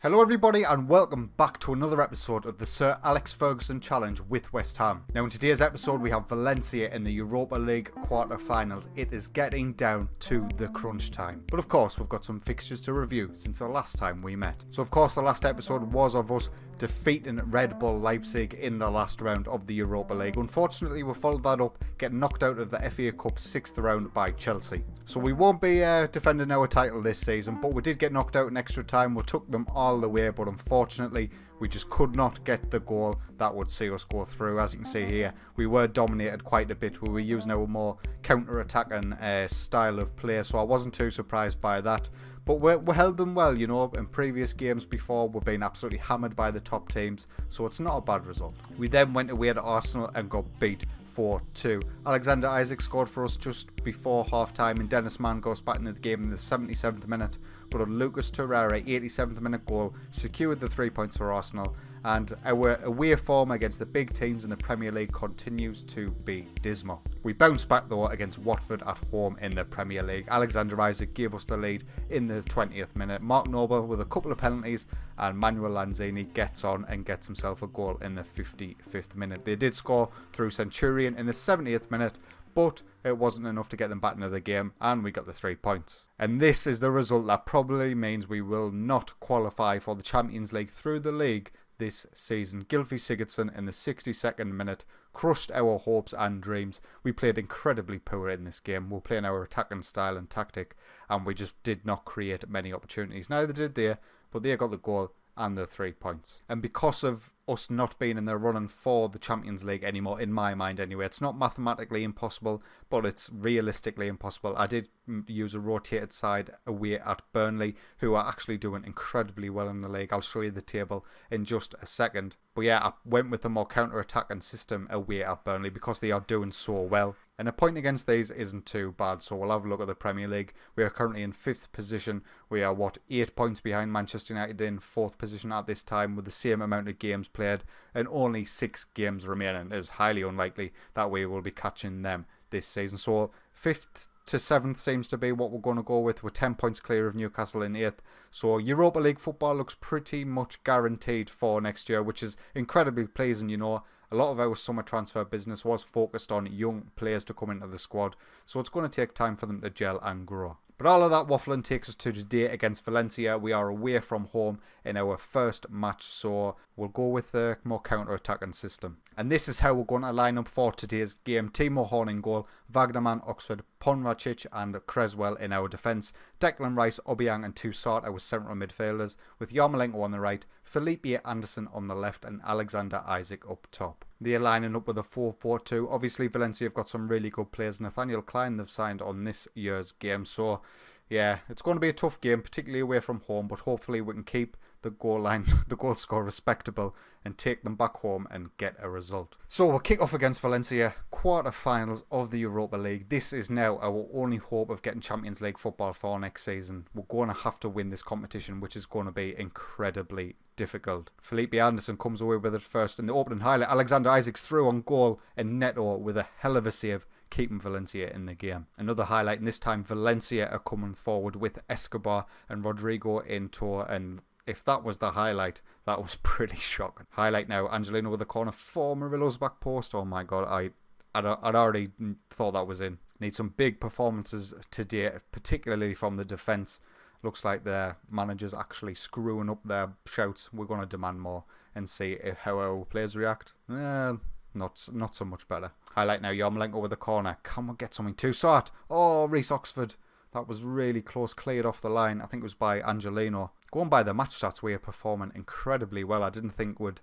Hello everybody and welcome back to another episode of the Sir Alex Ferguson Challenge with West Ham. Now in today's episode we have Valencia in the Europa League quarter-finals. It is getting down to the crunch time. But of course we've got some fixtures to review since the last time we met. So of course the last episode was of us defeating Red Bull Leipzig in the last round of the Europa League. Unfortunately we followed that up getting knocked out of the FA Cup 6th round by Chelsea. So we won't be defending our title this season, but we did get knocked out in extra time. We took them all the way, but unfortunately we just could not get the goal that would see us go through. As you can see here, we were dominated quite a bit. We were using our more counter-attacking style of play, so I wasn't too surprised by that. But we held them well, you know. In previous games before, we've been absolutely hammered by the top teams, so it's not a bad result. We then went away to Arsenal and got beat 4-2. Alexander Isak scored for us just before half-time, and Dennis Mann goes back into the game in the 77th minute. But a Lucas Torreira 87th minute goal secured the 3 points for Arsenal, and our away form against the big teams in the Premier League continues to be dismal. We bounced back though against Watford at home in the Premier League. Alexander Isak gave us the lead in the 20th minute. Mark Noble with a couple of penalties, and Manuel Lanzini gets on and gets himself a goal in the 55th minute. They did score through Centurion in the 70th minute, but it wasn't enough to get them back into the game, and we got the 3 points. And this is the result that probably means we will not qualify for the Champions League through the league this season. Gylfi Sigurdsson in the 62nd minute crushed our hopes and dreams. We played incredibly poor in this game. We were playing our attacking style and tactic, and we just did not create many opportunities. Neither did they, but they got the goal and the 3 points. And because of us not being in the running for the Champions League anymore, in my mind anyway, it's not mathematically impossible, but it's realistically impossible. I did use a rotated side away at Burnley, who are actually doing incredibly well in the league. I'll show you the table in just a second. But yeah, I went with a more counter-attacking system away at Burnley because they are doing so well. And a point against these isn't too bad, so we'll have a look at the Premier League. We are currently in 5th position. We are, 8 points behind Manchester United in 4th position at this time with the same amount of games played and only 6 games remaining. It is highly unlikely that we will be catching them this season. So 5th to 7th seems to be what we're going to go with. We're 10 points clear of Newcastle in 8th. So Europa League football looks pretty much guaranteed for next year, which is incredibly pleasing, you know. A lot of our summer transfer business was focused on young players to come into the squad, so it's going to take time for them to gel and grow. But all of that waffling takes us to today against Valencia. We are away from home in our first match, so we'll go with the more counter-attacking system. And this is how we're going to line up for today's game. Timo Horn in goal, Wagnerman, Oxford, Ponracic and Creswell in our defence. Declan Rice, Obiang and Toussaint our central midfielders, with Yarmolenko on the right, Felipe Anderson on the left and Alexander Isak up top. They're lining up with a 4-4-2. Obviously Valencia have got some really good players. Nathaniel Klein they've signed on this year's game, so yeah, it's going to be a tough game, particularly away from home, but hopefully we can keep the goal line, the goal score respectable and take them back home and get a result. So we'll kick off against Valencia, quarter-finals of the Europa League. This is now our only hope of getting Champions League football for next season. We're going to have to win this competition, which is going to be incredibly difficult. Felipe Anderson comes away with it first in the opening highlight. Alexander Isak's through on goal and Neto with a hell of a save, keeping Valencia in the game. Another highlight, and this time Valencia are coming forward with Escobar and Rodrigo in tow, and if that was the highlight, that was pretty shocking. Highlight now, Angelino with a corner for Murillo's back post. Oh my god, I'd already thought that was in. Need some big performances today, particularly from the defence. Looks like their manager's actually screwing up their shouts. We're going to demand more and see how our players react. Not so much better. Highlight now, Yarmolenko with a corner. Can we get something? Toussaint. Oh, Reece Oxford. That was really close, cleared off the line. I think it was by Angelino. Going by the match stats, we are performing incredibly well. I didn't think we'd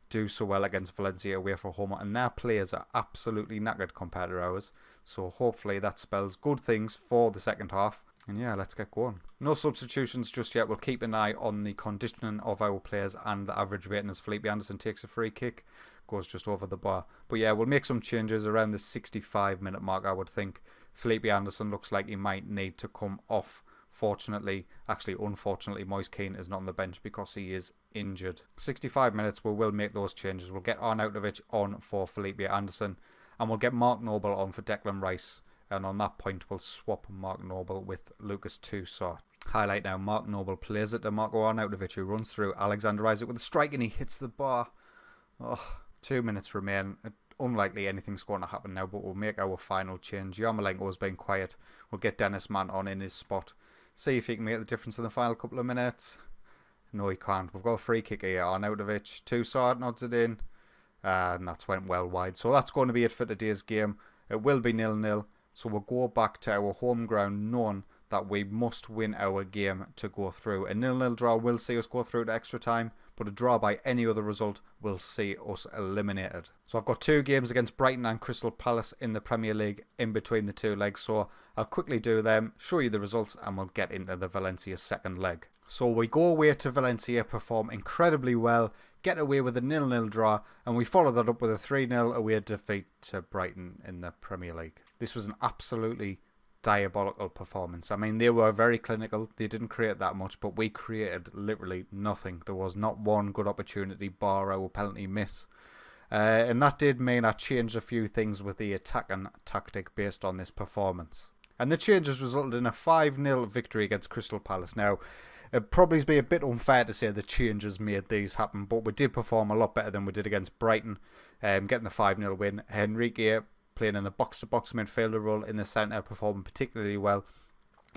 do so well against Valencia away from home, and their players are absolutely knackered compared to ours. So hopefully that spells good things for the second half. And yeah, let's get going. No substitutions just yet. We'll keep an eye on the conditioning of our players and the average rating as Felipe Anderson takes a free kick. Goes just over the bar. But yeah, we'll make some changes around the 65-minute mark, I would think. Felipe Anderson looks like he might need to come off. Unfortunately, Moise Kean is not on the bench because he is injured. 65 minutes, we will make those changes. We'll get Arnautovic on for Felipe Anderson, and we'll get Mark Noble on for Declan Rice. And on that point, we'll swap Mark Noble with Lucas Toussaint. Highlight now, Mark Noble plays it to Marko Arnautovic, who runs through Alexander Isaac with a strike and he hits the bar. 2 minutes remain. Unlikely anything's going to happen now, but we'll make our final change. Yarmolenko's been quiet. We'll get Dennis Mann on in his spot. See if he can make the difference in the final couple of minutes. No, he can't. We've got a free kick here. Arnautovic, Toussaint nods it in. And that's went well wide. So that's going to be it for today's game. It will be 0-0. So we'll go back to our home ground knowing that we must win our game to go through. A 0-0 draw will see us go through to extra time, but a draw by any other result will see us eliminated. So I've got 2 games against Brighton and Crystal Palace in the Premier League in between the 2 legs, so I'll quickly do them, show you the results, and we'll get into the Valencia second leg. So we go away to Valencia, perform incredibly well, get away with a 0-0 draw, and we follow that up with a 3-0 away defeat to Brighton in the Premier League. This was an absolutely diabolical performance. I mean, they were very clinical. They didn't create that much, but we created literally nothing. There was not one good opportunity bar our penalty miss. And that did mean I changed a few things with the attacking tactic based on this performance. And the changes resulted in a 5-0 victory against Crystal Palace. Now, it'd probably be a bit unfair to say the changes made these happen, but we did perform a lot better than we did against Brighton, getting the 5-0 win. Henrique playing in the box-to-box midfielder role in the centre, performing particularly well.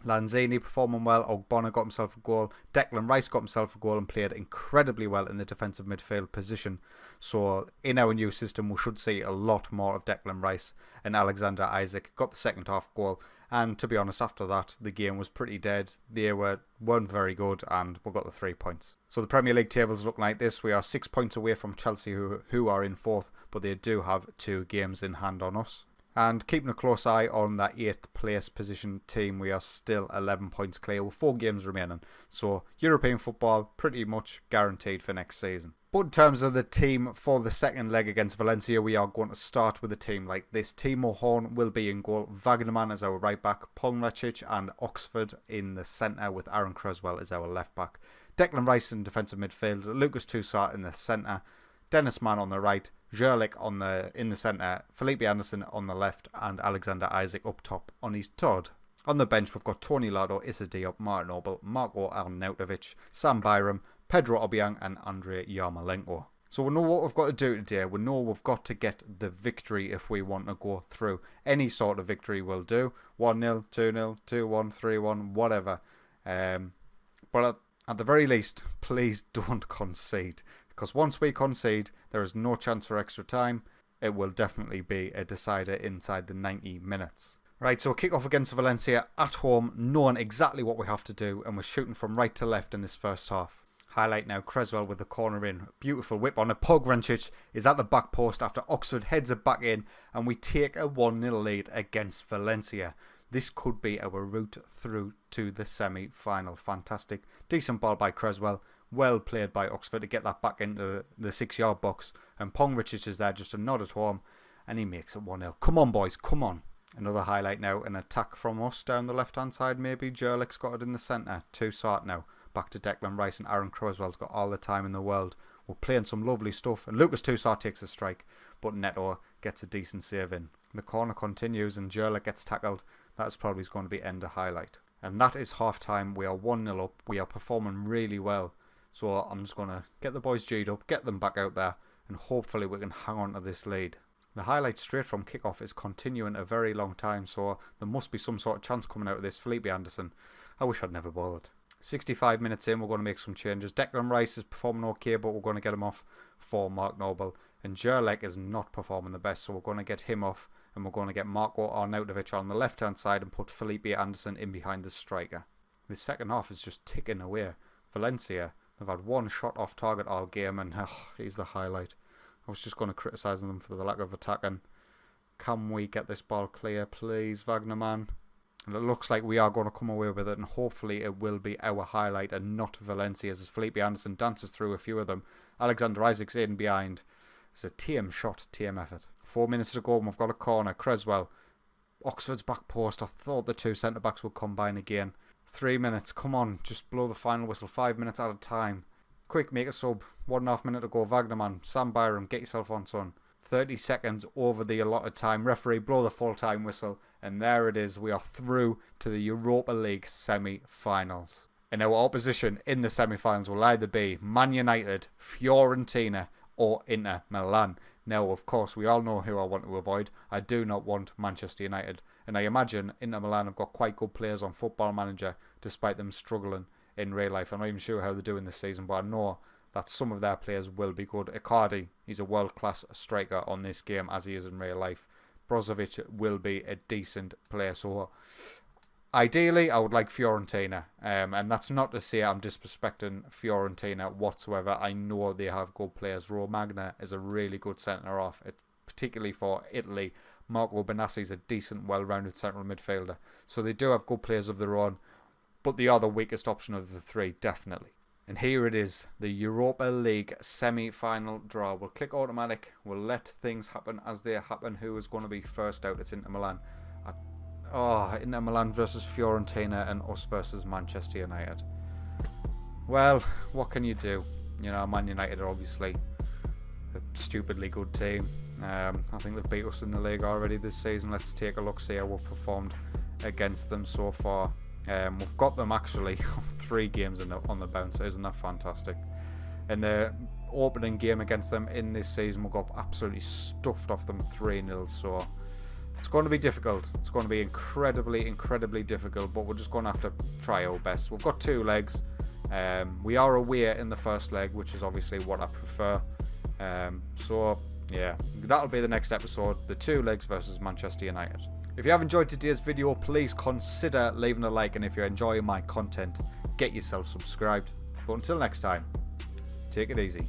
Lanzini performing well. Ogbonna got himself a goal. Declan Rice got himself a goal and played incredibly well in the defensive midfield position. So in our new system, we should see a lot more of Declan Rice. And Alexander Isaac got the second half goal. And to be honest, after that, the game was pretty dead. They weren't very good, and we got the 3 points. So the Premier League tables look like this. We are 6 points away from Chelsea, who are in 4th, but they do have 2 games in hand on us. And keeping a close eye on that 8th place position team, we are still 11 points clear with 4 games remaining. So European football pretty much guaranteed for next season. But in terms of the team for the second leg against Valencia, we are going to start with a team like this. Timo Horn will be in goal. Wagnerman as our right back. Pongracic and Oxford in the centre with Aaron Creswell as our left back. Declan Rice in defensive midfield. Lucas Toussaint in the centre. Dennis Mann on the right. Jerlik in the centre. Felipe Anderson on the left. And Alexander Isaac up top on his third. On the bench, we've got Tony Lado, Issa Diop, Mark Noble, Marko Arnautovic, Sam Byram, Pedro Obiang and Andrei Yarmolenko. So we know what we've got to do today. We know we've got to get the victory if we want to go through. Any sort of victory will do. 1-0, 2-0, 2-1, 3-1, whatever. But at the very least, please don't concede. Because once we concede, there is no chance for extra time. It will definitely be a decider inside the 90 minutes. Right, so kick off against Valencia at home, knowing exactly what we have to do. And we're shooting from right to left in this first half. Highlight now, Creswell with the corner in. Beautiful whip on it. Pongracic is at the back post after Oxford heads it back in. And we take a 1-0 lead against Valencia. This could be our route through to the semi-final. Fantastic. Decent ball by Creswell. Well played by Oxford to get that back into the 6-yard box. And Pongracic is there just to nod at home. And he makes it 1-0. Come on, boys. Come on. Another highlight now. An attack from us down the left-hand side maybe. Jerlik's got it in the centre. Toussaint now. Back to Declan Rice and Aaron Creswell's got all the time in the world. We're playing some lovely stuff. And Lucas Toussaint takes a strike. But Neto gets a decent save in. The corner continues and Jerlik gets tackled. That's probably going to be end of highlight. And that is half time. We are 1-0 up. We are performing really well. So I'm just going to get the boys G'd up. Get them back out there. And hopefully we can hang on to this lead. The highlight straight from kickoff is continuing a very long time. So there must be some sort of chance coming out of this. Felipe Anderson. I wish I'd never bothered. 65 minutes in, we're going to make some changes. Declan Rice is performing okay, but we're going to get him off for Mark Noble. And Jerlik is not performing the best, so we're going to get him off. And we're going to get Marko Arnautovic on the left-hand side and put Felipe Anderson in behind the striker. The second half is just ticking away. Valencia, they've had one shot off target all game, and he's the highlight. I was just going to criticise them for the lack of attacking. Can we get this ball clear, please, Wagnerman? And it looks like we are going to come away with it, and hopefully it will be our highlight and not Valencia's, as Felipe Anderson dances through a few of them. Alexander Isaac's in behind. It's a team shot, team effort. 4 minutes to go and we've got a corner. Creswell. Oxford's back post. I thought the 2 centre-backs would combine again. 3 minutes. Come on, just blow the final whistle. 5 minutes out of time. Quick, make a sub. 1.5 minute to go. Wagnerman. Sam Byram, get yourself on, son. 30 seconds over the allotted time. Referee, blow the full time whistle. And there it is. We are through to the Europa League semi-finals. And our opposition in the semi-finals will either be Man United, Fiorentina, or Inter Milan. Now, of course, we all know who I want to avoid. I do not want Manchester United. And I imagine Inter Milan have got quite good players on Football Manager, despite them struggling in real life. I'm not even sure how they're doing this season, but I know that some of their players will be good. Icardi, he's a world-class striker on this game, as he is in real life. Brozovic will be a decent player. So, ideally, I would like Fiorentina. And that's not to say I'm disrespecting Fiorentina whatsoever. I know they have good players. Romagna is a really good centre-half, particularly for Italy. Marco Benassi is a decent, well-rounded central midfielder. So they do have good players of their own, but they are the weakest option of the three, definitely. And here it is, the Europa League semi-final draw. We'll click automatic. We'll let things happen as they happen. Who is going to be first out? It's Inter Milan. Inter Milan versus Fiorentina and us versus Manchester United. Well, what can you do? You know, Man United are obviously a stupidly good team. I think they've beat us in the league already this season. Let's take a look, see how we've performed against them so far. We've got them actually 3 games on the bounce. Isn't that fantastic? In the opening game against them in this season, we got absolutely stuffed off them 3-0. So it's going to be difficult. It's going to be incredibly difficult, but we're just going to have to try our best. We've got 2 legs. We are away in the first leg, which is obviously what I prefer. So yeah, that'll be the next episode. The 2 legs versus Manchester United. If you have enjoyed today's video, please consider leaving a like, and if you're enjoying my content, get yourself subscribed. But until next time, take it easy.